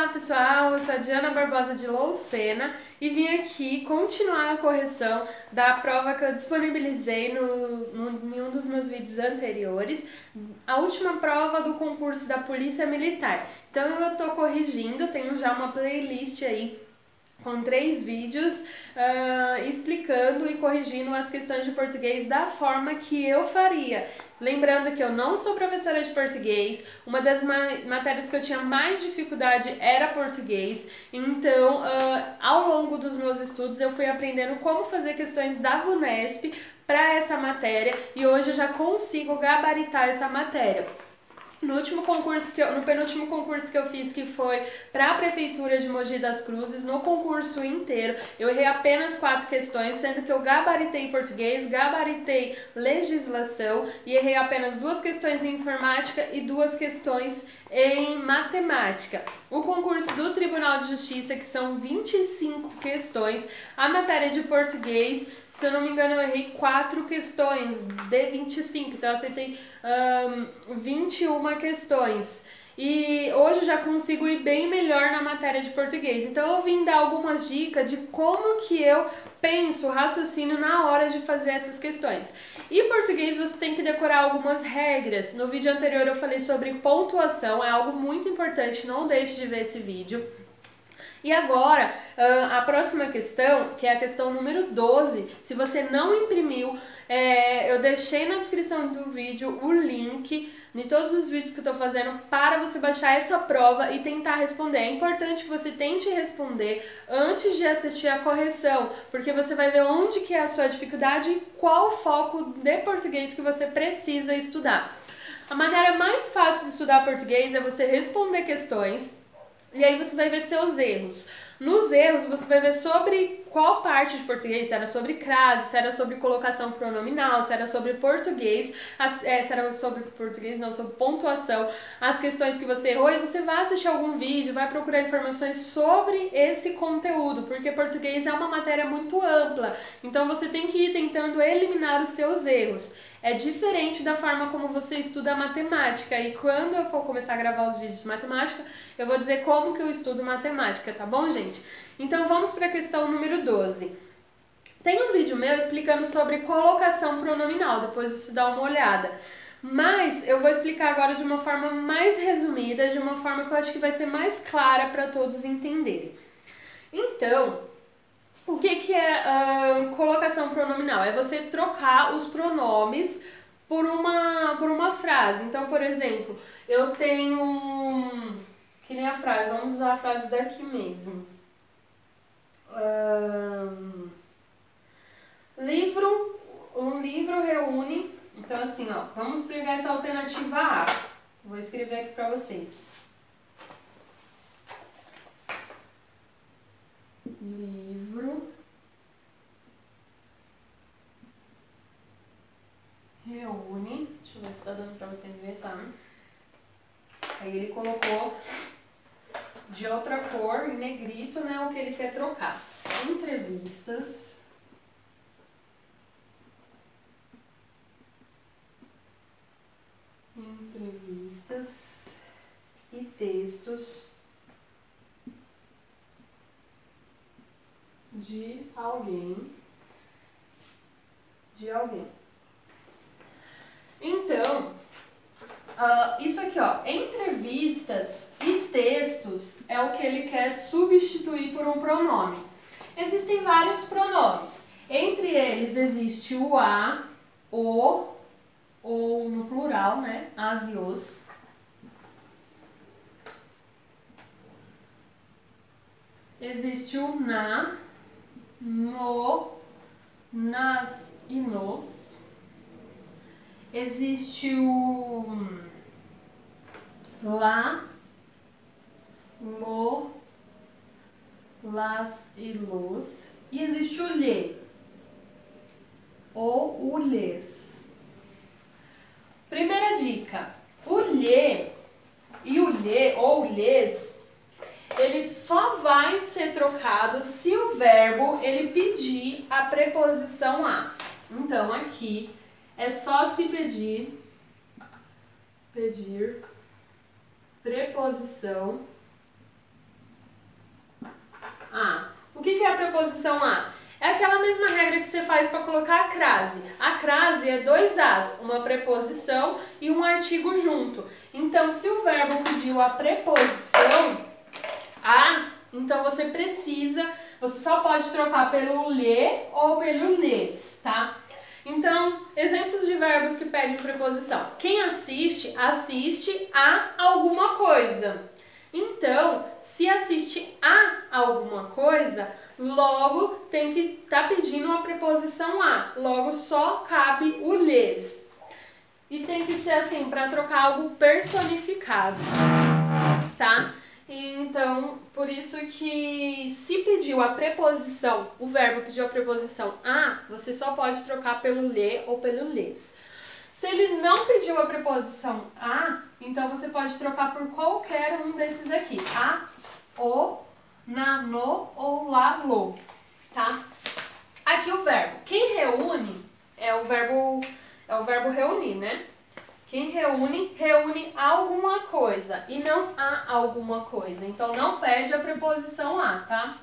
Olá pessoal, eu sou a Diana Barbosa de Loucena e vim aqui continuar a correção da prova que eu disponibilizei em um dos meus vídeos anteriores, a última prova do concurso da Polícia Militar. Então eu tô corrigindo, tenho já uma playlist aí com 3 vídeos explicando e corrigindo as questões de português da forma que eu faria. Lembrando que eu não sou professora de português, uma das matérias que eu tinha mais dificuldade era português, então ao longo dos meus estudos eu fui aprendendo como fazer questões da VUNESP para essa matéria e hoje eu já consigo gabaritar essa matéria. No penúltimo concurso que eu fiz, que foi para a Prefeitura de Mogi das Cruzes, no concurso inteiro, eu errei apenas 4 questões, sendo que eu gabaritei português, gabaritei legislação e errei apenas 2 questões em informática e 2 questões em matemática. O concurso do Tribunal de Justiça, que são 25 questões, a matéria de português, se eu não me engano, eu errei 4 questões de 25, então eu acertei 21 questões. E hoje eu já consigo ir bem melhor na matéria de português. Então eu vim dar algumas dicas de como que eu penso, raciocínio na hora de fazer essas questões. E português você tem que decorar algumas regras. No vídeo anterior eu falei sobre pontuação, é algo muito importante, não deixe de ver esse vídeo. E agora, a próxima questão, que é a questão número 12, se você não imprimiu, eu deixei na descrição do vídeo o link de todos os vídeos que eu estou fazendo para você baixar essa prova e tentar responder. É importante que você tente responder antes de assistir a correção, porque você vai ver onde que é a sua dificuldade e qual foco de português que você precisa estudar. A maneira mais fácil de estudar português é você responder questões, e aí você vai ver seus erros. Nos erros você vai ver sobre qual parte de português, se era sobre crase, se era sobre colocação pronominal, se era sobre português, se era sobre português, não, sobre pontuação, as questões que você errou, e você vai assistir algum vídeo, vai procurar informações sobre esse conteúdo, porque português é uma matéria muito ampla, então você tem que ir tentando eliminar os seus erros. É diferente da forma como você estuda matemática, e quando eu for começar a gravar os vídeos de matemática, eu vou dizer como que eu estudo matemática, tá bom, gente? Então vamos para a questão número 12. Tem um vídeo meu explicando sobre colocação pronominal, depois você dá uma olhada. Mas eu vou explicar agora de uma forma mais resumida, de uma forma que eu acho que vai ser mais clara para todos entenderem. Então, o que é colocação pronominal? É você trocar os pronomes por uma frase. Então, por exemplo, eu tenho... Que nem a frase, vamos usar a frase daqui mesmo. Um livro reúne... Então, assim, ó, vamos pegar essa alternativa A. Vou escrever aqui para vocês. Livro reúne, deixa eu ver se tá dando pra vocês verem, tá? Aí ele colocou de outra cor, em negrito, né, o que ele quer trocar. Entrevistas e textos de alguém. Então, isso aqui, ó, entrevistas e textos é o que ele quer substituir por um pronome. Existem vários pronomes. Entre eles existe o a, o, ou no plural, né, as e os. Existe o na, no, nas e nos. Existe o lá, lo, las e los. E existe o lhe, ou o lhes. Primeira dica, o lhe e o lhe ou lhes, ele só vai ser trocado se o verbo ele pedir a preposição a. Então aqui é só se pedir preposição O que é a preposição a? É aquela mesma regra que você faz para colocar a crase. A crase é 2 as, uma preposição e um artigo junto. Então, se o verbo pediu a preposição a, então você só pode trocar pelo lhe ou pelo lhes, tá? Então, exemplos de verbos que pedem preposição. Quem assiste, assiste a alguma coisa. Então, se assiste a alguma coisa, logo tem que estar pedindo uma preposição a. Logo, só cabe o lhes. E tem que ser assim, para trocar algo personificado, tá? Então, por isso que se pediu a preposição, o verbo pediu a preposição a, você só pode trocar pelo lhe ou pelo lhes. Se ele não pediu a preposição a, então você pode trocar por qualquer um desses aqui. A, o, na, no ou lá, lo, tá? Aqui o verbo. Quem reúne é o verbo reunir, né? Quem reúne, reúne alguma coisa e não a alguma coisa. Então, não pede a preposição a, tá?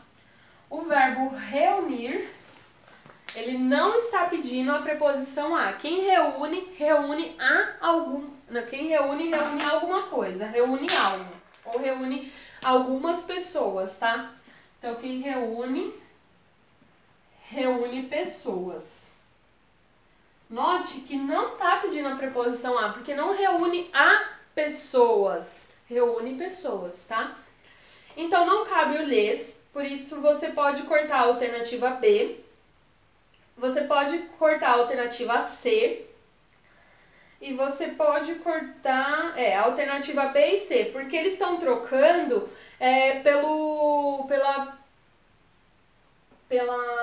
O verbo reunir, ele não está pedindo a preposição a. Quem reúne, reúne a algum... Quem reúne, reúne alguma coisa. Reúne algo. Ou reúne algumas pessoas, tá? Então, quem reúne, reúne pessoas. Note que não está pedindo a preposição a, porque não reúne a pessoas, reúne pessoas, tá? Então, não cabe o lhes, por isso você pode cortar a alternativa B, você pode cortar a alternativa C, e você pode cortar a alternativa B e C, porque eles estão trocando pela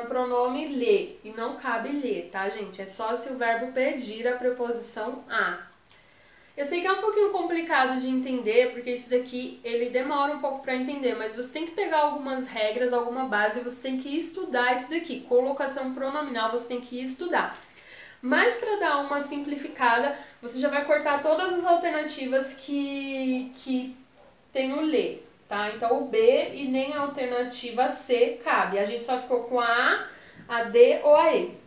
pronome lhe, e não cabe lhe, tá, gente? É só se o verbo pedir a preposição a. Eu sei que é um pouquinho complicado de entender, porque isso daqui, ele demora um pouco para entender, mas você tem que pegar algumas regras, alguma base, você tem que estudar isso daqui. Colocação pronominal você tem que estudar. Mas para dar uma simplificada, você já vai cortar todas as alternativas que tem o lhe. Tá? Então, o B e nem a alternativa C cabe. A gente só ficou com a D ou a E.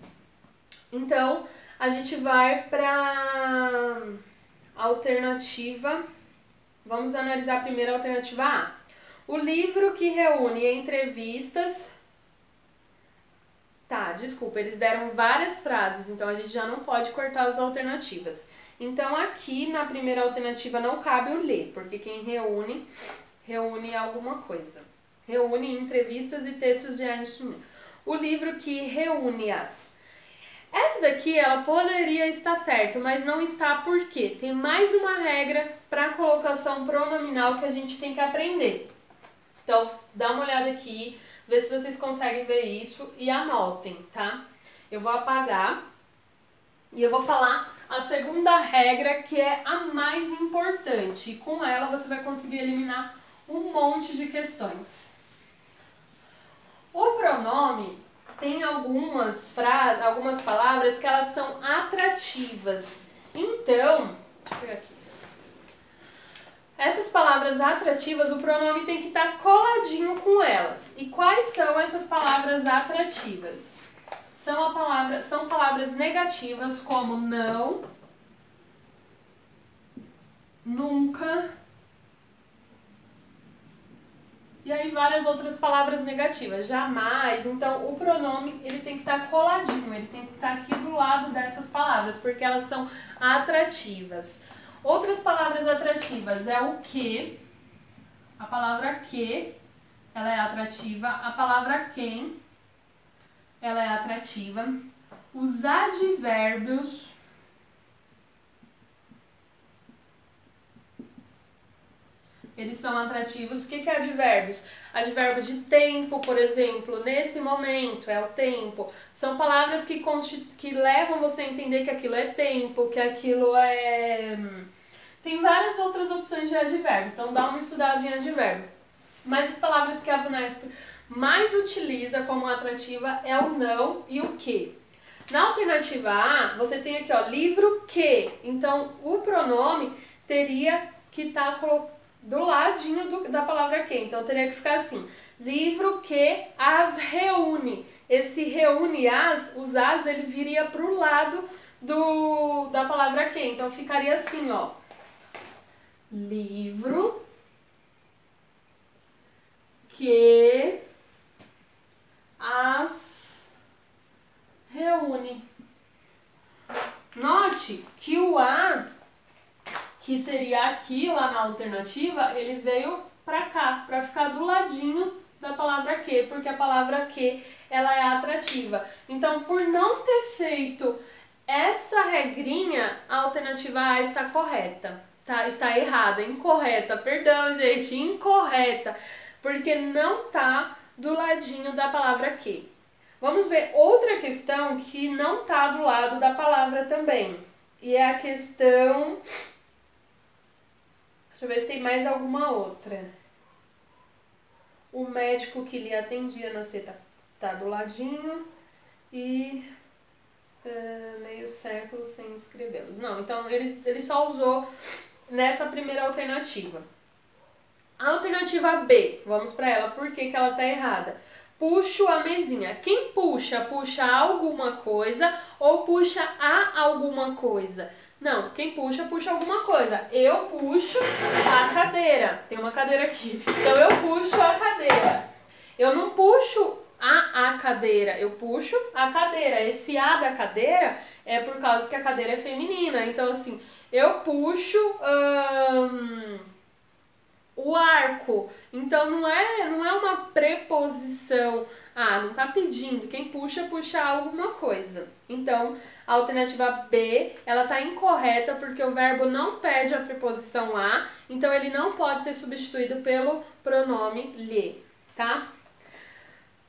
Então, a gente vai para alternativa... Vamos analisar primeiro a alternativa A. O livro que reúne entrevistas... Tá, desculpa, eles deram várias frases, então a gente já não pode cortar as alternativas. Então, aqui na primeira alternativa não cabe o lhe, porque quem reúne alguma coisa. Reúne entrevistas e textos de Ernest Hemingway. O livro que reúne-as. Essa daqui, ela poderia estar certa, mas não está por quê? Tem mais uma regra para colocação pronominal que a gente tem que aprender. Então, dá uma olhada aqui, vê se vocês conseguem ver isso e anotem, tá? Eu vou apagar e eu vou falar a segunda regra, que é a mais importante. E com ela você vai conseguir eliminar um monte de questões. O pronome tem algumas palavras que elas são atrativas. Então, deixa eu pegar aqui. Essas palavras atrativas, o pronome tem que estar coladinho com elas. E quais são essas palavras atrativas? São palavras negativas como não, nunca, e aí várias outras palavras negativas, jamais. Então, o pronome ele tem que estar coladinho, ele tem que estar aqui do lado dessas palavras, porque elas são atrativas. Outras palavras atrativas é o que, a palavra que, ela é atrativa, a palavra quem, ela é atrativa, os advérbios, eles são atrativos. O que é advérbios? Advérbio de tempo, por exemplo, nesse momento é o tempo. São palavras que levam você a entender que aquilo é tempo, que aquilo é... Tem várias outras opções de advérbio, então dá uma estudadinha em advérbio. Mas as palavras que a VUNESP mais utiliza como atrativa é o não e o que. Na alternativa A, você tem aqui, ó, livro que. Então, o pronome teria que estar do ladinho da palavra que. Então, teria que ficar assim, livro que as reúne. Esse reúne os as, ele viria para o lado da palavra que. Então, ficaria assim, ó. Livro que as reúne. Note que o a, que seria aqui lá na alternativa, ele veio pra cá, pra ficar do ladinho da palavra que, porque a palavra que, ela é atrativa. Então, por não ter feito essa regrinha, a alternativa A está correta, tá? Está errada, incorreta, perdão, gente, incorreta, porque não tá do ladinho da palavra que. Vamos ver outra questão que não tá do lado da palavra também. E é a questão... Deixa eu ver se tem mais alguma outra. O médico que lhe atendia na C tá do ladinho. E meio século sem escrevê-los. Não, então ele só usou nessa primeira alternativa. A alternativa B, vamos para ela. Por que ela tá errada? Puxo a mesinha. Quem puxa? Puxa alguma coisa ou puxa a alguma coisa? Não, quem puxa, puxa alguma coisa. Eu puxo a cadeira. Tem uma cadeira aqui. Então, eu puxo a cadeira. Eu não puxo a cadeira, eu puxo a cadeira. Esse a da cadeira é por causa que a cadeira é feminina. Então, assim, eu puxo o arco. Então, não é uma preposição. Ah, não tá pedindo. Quem puxa, puxa alguma coisa. Então, a alternativa B, ela tá incorreta porque o verbo não pede a preposição a, então ele não pode ser substituído pelo pronome lhe, tá?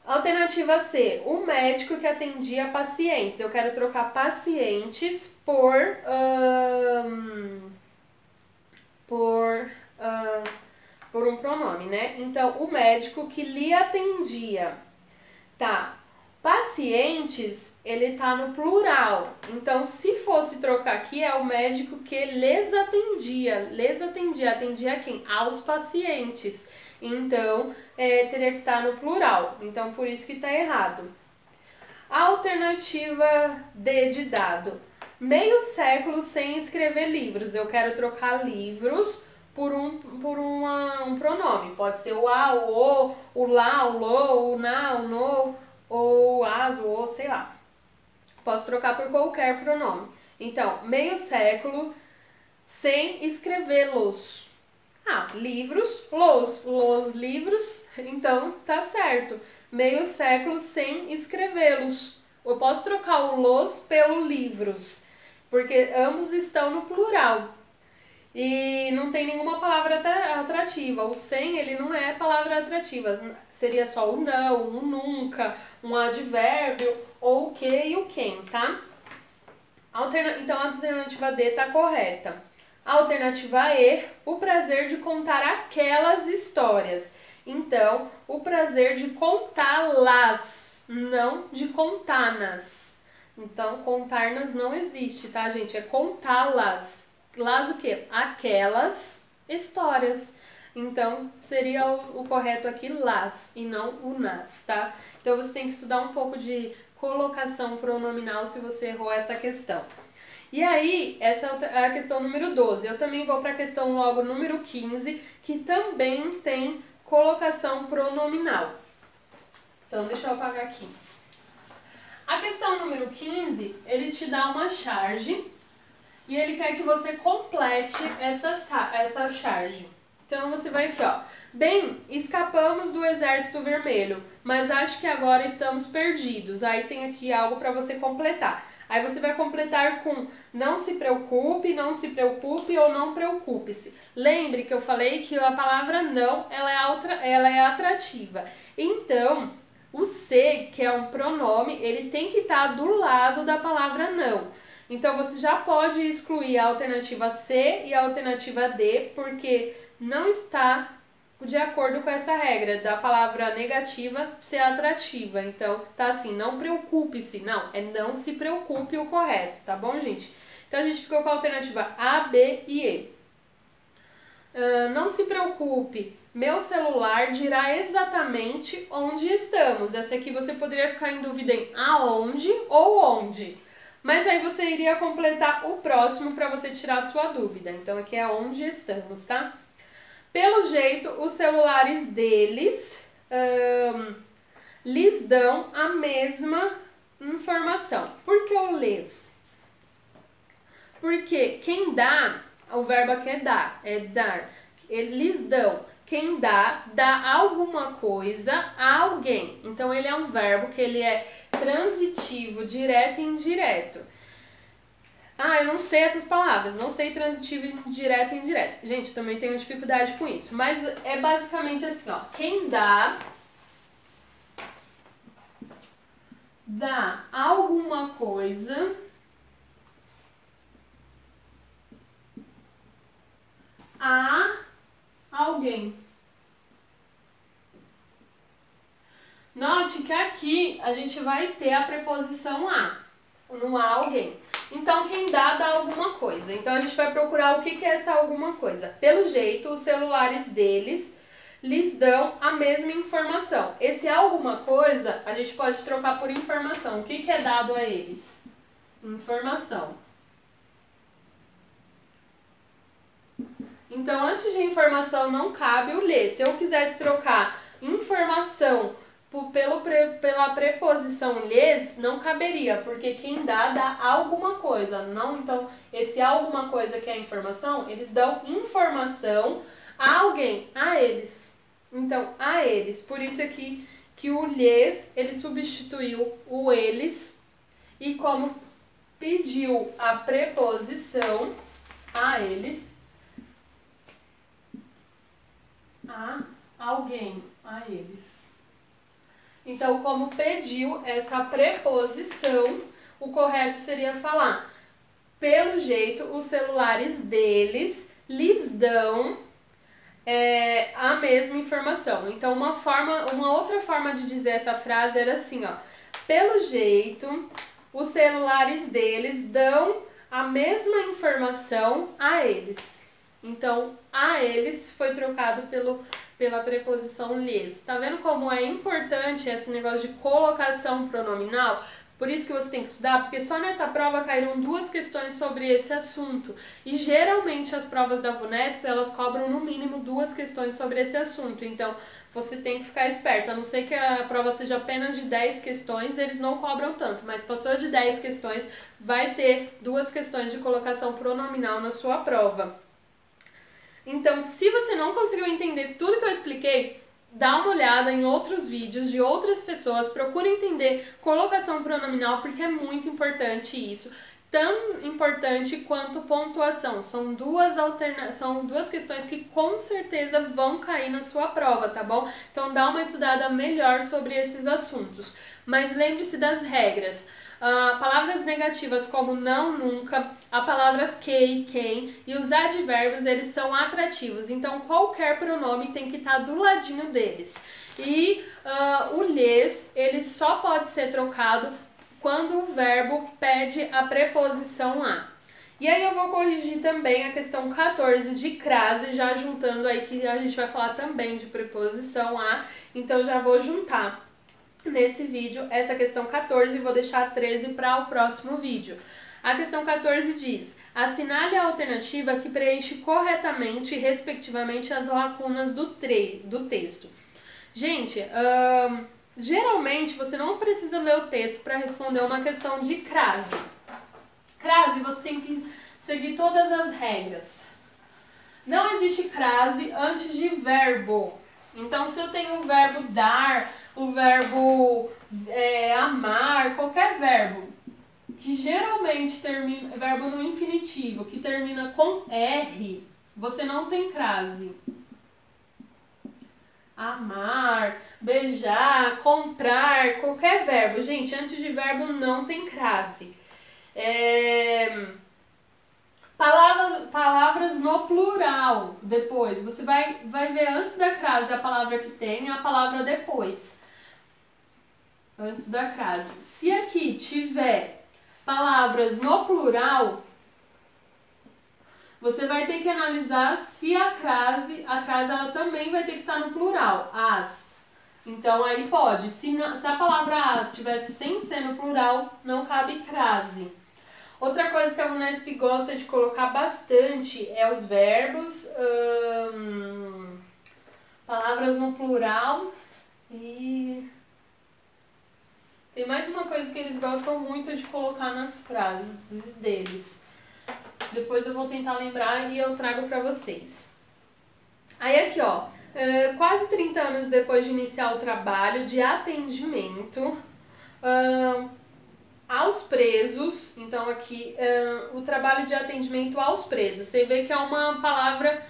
Alternativa C, o médico que atendia pacientes. Eu quero trocar pacientes por um pronome, né? Então, o médico que lhe atendia. Tá. Pacientes, ele tá no plural. Então, se fosse trocar aqui, é o médico que lhes atendia. Lhes atendia. Atendia a quem? Aos pacientes. Então, teria que estar no plural. Então, por isso que tá errado. A alternativa D de dado. Meio século sem escrever livros. Eu quero trocar livros por um pronome. Pode ser o a, o lá, o lo, o na, o no, ou as, o o, sei lá. Posso trocar por qualquer pronome. Então, meio século sem escrevê-los. Ah, livros, los livros, então tá certo. Meio século sem escrevê-los. Eu posso trocar o los pelo livros, porque ambos estão no plural. E não tem nenhuma palavra atrativa. O sem, ele não é palavra atrativa. Seria só o não, o nunca, um advérbio, ou o que e o quem, tá? Então, a alternativa D tá correta. A alternativa E, o prazer de contar aquelas histórias. Então, o prazer de contá-las, não de contá-nas. Então, contar-nas não existe, tá, gente? É contá-las. Las o quê? Aquelas histórias. Então, seria o correto aqui las e não o nas, tá? Então, você tem que estudar um pouco de colocação pronominal se você errou essa questão. E aí, essa é a questão número 12. Eu também vou para a questão logo número 15, que também tem colocação pronominal. Então, deixa eu apagar aqui. A questão número 15, ele te dá uma charge e ele quer que você complete essa charge. Então, você vai aqui, ó. Bem, escapamos do Exército Vermelho, mas acho que agora estamos perdidos. Aí tem aqui algo para você completar. Aí você vai completar com não se preocupe ou não preocupe-se. Lembre que eu falei que a palavra não, ela é atrativa. Então, o se, que é um pronome, ele tem que estar do lado da palavra não. Então, você já pode excluir a alternativa C e a alternativa D, porque não está de acordo com essa regra da palavra negativa ser atrativa. Então, tá assim, não preocupe-se. Não, é não se preocupe o correto, tá bom, gente? Então, a gente ficou com a alternativa A, B e E. Não se preocupe, meu celular dirá exatamente onde estamos. Essa aqui você poderia ficar em dúvida em aonde ou onde. Mas aí você iria completar o próximo para você tirar a sua dúvida. Então aqui é onde estamos, tá? Pelo jeito, os celulares deles lhes dão a mesma informação. Por que o lhes? Porque quem dá, o verbo aqui é dar. Eles dão. Quem dá alguma coisa a alguém. Então, ele é um verbo que ele é transitivo, direto e indireto. Eu não sei essas palavras, não sei transitivo, direto e indireto. Gente, também tenho dificuldade com isso. Mas é basicamente assim, ó. Quem dá alguma coisa a alguém. Note que aqui a gente vai ter a preposição a, no a alguém. Então, quem dá alguma coisa. Então, a gente vai procurar o que é essa alguma coisa. Pelo jeito, os celulares deles lhes dão a mesma informação. Esse alguma coisa, a gente pode trocar por informação. O que é dado a eles? Informação. Então, antes de informação não cabe o ler. Se eu quisesse trocar informação pela preposição lhes, não caberia, porque quem dá alguma coisa. Não, então, esse alguma coisa que é a informação, eles dão informação a alguém, a eles. Então, a eles. Por isso aqui que o lhes, ele substituiu o eles, e como pediu a preposição a eles, a alguém, a eles. Então, como pediu essa preposição, o correto seria falar: pelo jeito, os celulares deles lhes dão a mesma informação. Então, uma outra forma de dizer essa frase era assim, ó: pelo jeito, os celulares deles dão a mesma informação a eles. Então, a eles foi trocado pela preposição lhes. Tá vendo como é importante esse negócio de colocação pronominal? Por isso que você tem que estudar, porque só nessa prova caíram 2 questões sobre esse assunto. E geralmente as provas da VUNESP, elas cobram no mínimo 2 questões sobre esse assunto. Então, você tem que ficar esperto. A não ser que a prova seja apenas de 10 questões, eles não cobram tanto. Mas passou de 10 questões, vai ter 2 questões de colocação pronominal na sua prova. Então, se você não conseguiu entender tudo que eu expliquei, dá uma olhada em outros vídeos de outras pessoas, procura entender colocação pronominal, porque é muito importante isso. Tão importante quanto pontuação. São duas questões que com certeza vão cair na sua prova, tá bom? Então, dá uma estudada melhor sobre esses assuntos. Mas lembre-se das regras. Palavras negativas como não, nunca, as palavras que e quem e os advérbios, eles são atrativos, então qualquer pronome tem que estar do ladinho deles. E o lhes, ele só pode ser trocado quando o verbo pede a preposição a. E aí eu vou corrigir também a questão 14 de crase, já juntando aí que a gente vai falar também de preposição a, então já vou juntar nesse vídeo essa questão 14 e vou deixar a 13 para o próximo vídeo. A questão 14 diz: assinale a alternativa que preenche corretamente e respectivamente as lacunas do texto. Gente, geralmente você não precisa ler o texto para responder uma questão de crase. Crase, você tem que seguir todas as regras. Não existe crase antes de verbo. Então, se eu tenho o verbo dar, o verbo amar, qualquer verbo que geralmente termina, verbo no infinitivo, que termina com R, você não tem crase. Amar, beijar, comprar, qualquer verbo. Gente, antes de verbo não tem crase. Palavras no plural, depois. Você vai ver antes da crase a palavra que tem e a palavra depois. Antes da crase. Se aqui tiver palavras no plural, você vai ter que analisar se a crase ela também vai ter que estar no plural, as. Então aí pode, se a palavra a tivesse sem ser no plural, não cabe crase. Outra coisa que a Unesp gosta de colocar bastante é os verbos, palavras no plural e tem mais uma coisa que eles gostam muito de colocar nas frases deles. Depois eu vou tentar lembrar e eu trago para vocês. Aí aqui, ó, quase 30 anos depois de iniciar o trabalho de atendimento aos presos, então aqui o trabalho de atendimento aos presos, você vê que é uma palavra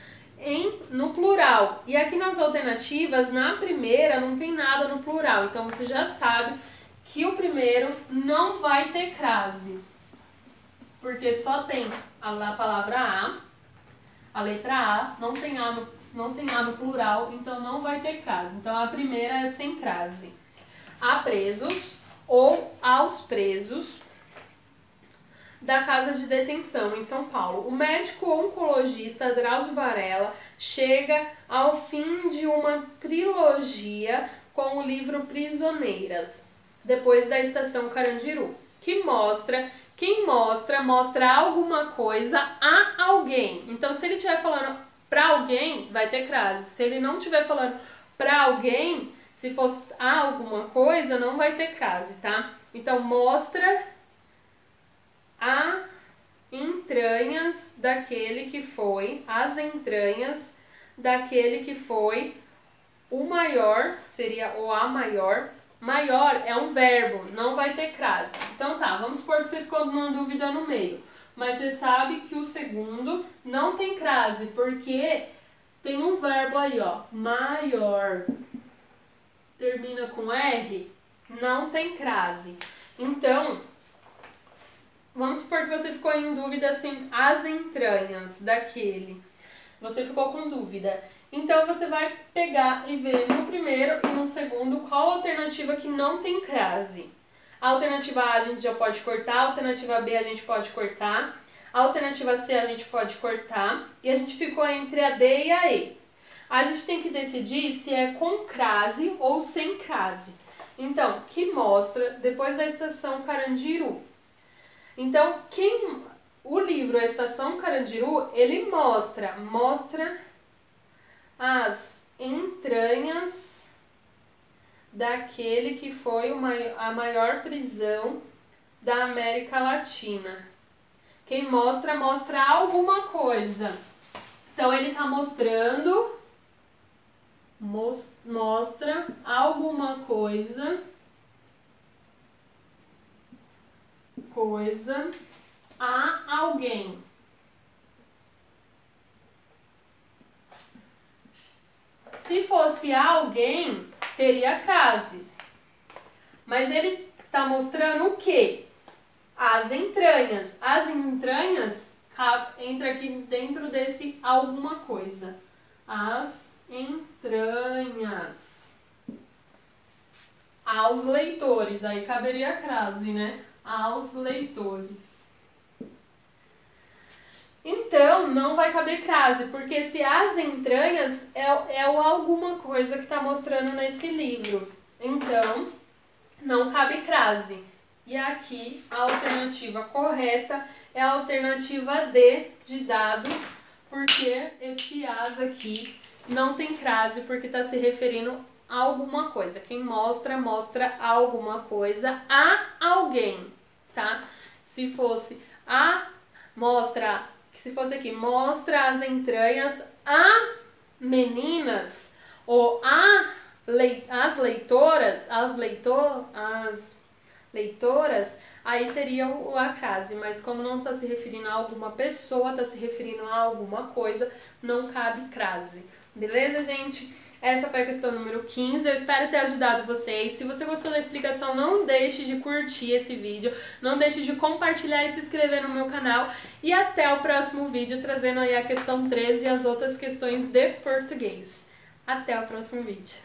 no plural, e aqui nas alternativas, na primeira não tem nada no plural, então você já sabe que o primeiro não vai ter crase, porque só tem a palavra a letra A, não tem A no plural, então não vai ter crase, então a primeira é sem crase. A presos ou aos presos da casa de detenção em São Paulo. O médico oncologista Drauzio Varela chega ao fim de uma trilogia com o livro Prisioneiras, depois da Estação Carandiru, que mostra alguma coisa a alguém. Então, se ele estiver falando para alguém, vai ter crase. Se ele não estiver falando para alguém, se fosse alguma coisa, não vai ter crase, tá? Então, mostra as entranhas daquele que foi o maior, seria o a maior. Maior é um verbo, não vai ter crase. Então tá, vamos supor que você ficou numa dúvida no meio. Mas você sabe que o segundo não tem crase, porque tem um verbo aí, ó, maior. Termina com R, não tem crase. Então, vamos supor que você ficou em dúvida assim, as entranhas daquele. Você ficou com dúvida. Então, você vai pegar e ver no primeiro e no segundo qual alternativa que não tem crase. A alternativa A a gente já pode cortar, a alternativa B a gente pode cortar, a alternativa C a gente pode cortar e a gente ficou entre a D e a E. A gente tem que decidir se é com crase ou sem crase. Então, que mostra depois da Estação Carandiru. Então, o livro A Estação Carandiru, ele mostra as entranhas daquele que foi a maior prisão da América Latina. Quem mostra alguma coisa. Então, ele está mostrando mostra alguma coisa a alguém. Se fosse alguém, teria crases. Mas ele está mostrando o quê? As entranhas. As entranhas entra aqui dentro desse alguma coisa. As entranhas. Aos leitores. Aí caberia a crase, né? Aos leitores. Então, não vai caber crase, porque se as entranhas é o alguma coisa que está mostrando nesse livro. Então, não cabe crase. E aqui, a alternativa correta é a alternativa D de dado, porque esse as aqui não tem crase, porque está se referindo a alguma coisa. Quem mostra alguma coisa a alguém, tá? Se fosse se fosse aqui, mostra as entranhas a meninas, ou as leitoras, aí teria a crase, mas como não está se referindo a alguma pessoa, está se referindo a alguma coisa, não cabe crase. Beleza, gente? Essa foi a questão número 15, eu espero ter ajudado vocês. Se você gostou da explicação, não deixe de curtir esse vídeo, não deixe de compartilhar e se inscrever no meu canal. E até o próximo vídeo, trazendo aí a questão 13 e as outras questões de português. Até o próximo vídeo.